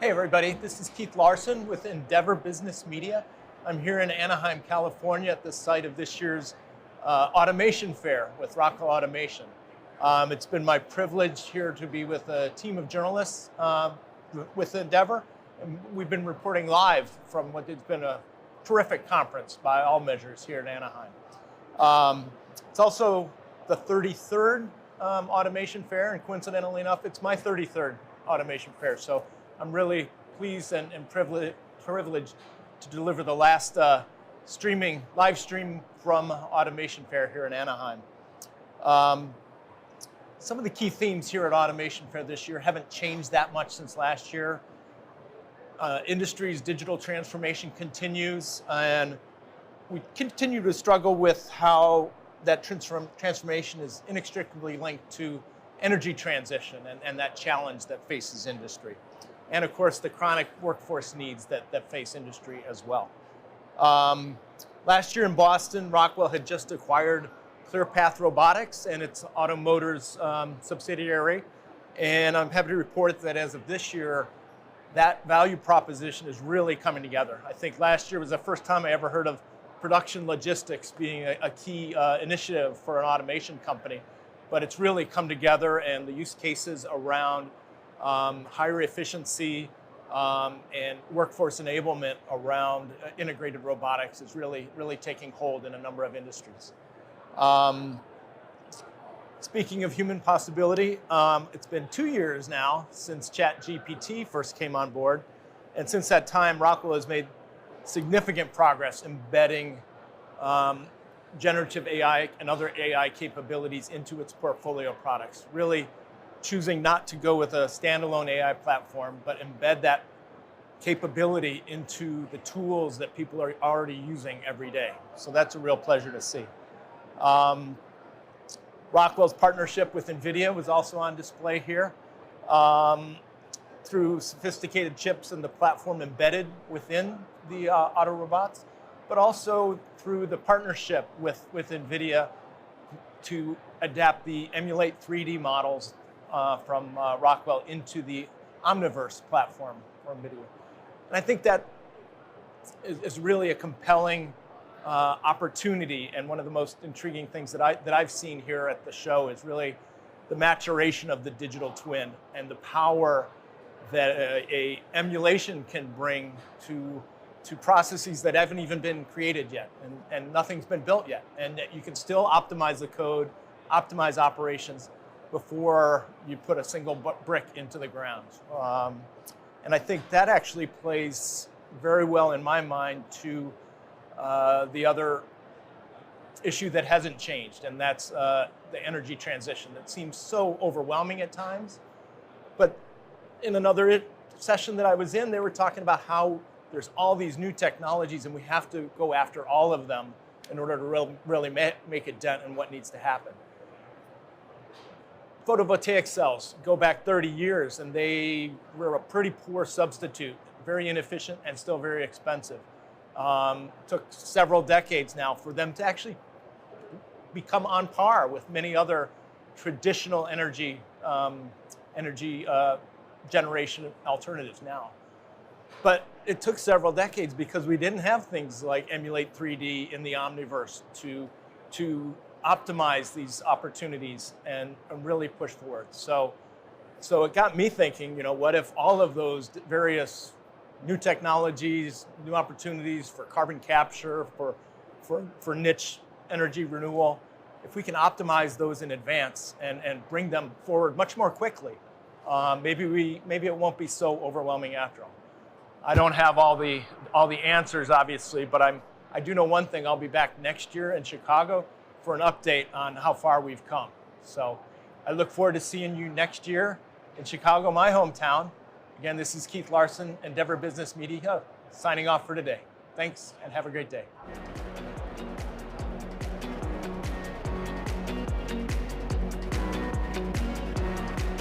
Hey everybody, this is Keith Larson with Endeavor Business Media. I'm here in Anaheim, California at the site of this year's automation fair with Rockwell Automation. It's been my privilege here to be with a team of journalists with Endeavor. And we've been reporting live from what has been a terrific conference by all measures here in Anaheim. It's also the 33rd automation fair, and coincidentally enough, it's my 33rd automation fair. So I'm really pleased and privileged to deliver the last live stream from Automation Fair here in Anaheim. Some of the key themes here at Automation Fair this year haven't changed that much since last year. Industry's digital transformation continues, and we continue to struggle with how that transformation is inextricably linked to energy transition and that challenge that faces industry. And of course, the chronic workforce needs that face industry as well. Last year in Boston, Rockwell had just acquired ClearPath Robotics and its Automotors subsidiary. And I'm happy to report that as of this year, that value proposition is really coming together. I think last year was the first time I ever heard of production logistics being a key initiative for an automation company. But it's really come together, and the use cases around higher efficiency and workforce enablement around integrated robotics is really taking hold in a number of industries. Speaking of human possibility, it's been 2 years now since ChatGPT first came on board. And since that time, Rockwell has made significant progress embedding generative AI and other AI capabilities into its portfolio of products, really choosing not to go with a standalone AI platform, but embed that capability into the tools that people are already using every day. So that's a real pleasure to see. Rockwell's partnership with NVIDIA was also on display here through sophisticated chips and the platform embedded within the auto robots, but also through the partnership with NVIDIA to adapt the emulate 3D models from Rockwell into the Omniverse platform for NVIDIA. And I think that is really a compelling opportunity, and one of the most intriguing things that I've seen here at the show is really the maturation of the digital twin and the power that a emulation can bring to processes that haven't even been created yet, and nothing's been built yet, and that you can still optimize the code, optimize operations before you put a single brick into the ground. And I think that actually plays very well in my mind to the other issue that hasn't changed, and that's the energy transition that seems so overwhelming at times. But in another session that I was in, they were talking about how there's all these new technologies and we have to go after all of them in order to really make a dent in what needs to happen. Photovoltaic cells go back 30 years, and they were a pretty poor substitute, very inefficient and still very expensive. Took several decades now for them to actually become on par with many other traditional energy generation alternatives now. But it took several decades because we didn't have things like emulate 3D in the Omniverse to optimize these opportunities and really push forward. So it got me thinking, what if all of those various new technologies, new opportunities for carbon capture, for niche energy renewal, if we can optimize those in advance and bring them forward much more quickly, maybe it won't be so overwhelming after all. I don't have all the answers, obviously, but I do know one thing. I'll be back next year in Chicago for an update on how far we've come. So I look forward to seeing you next year in Chicago, my hometown. Again, this is Keith Larson, Endeavor Business Media, signing off for today. Thanks, and have a great day.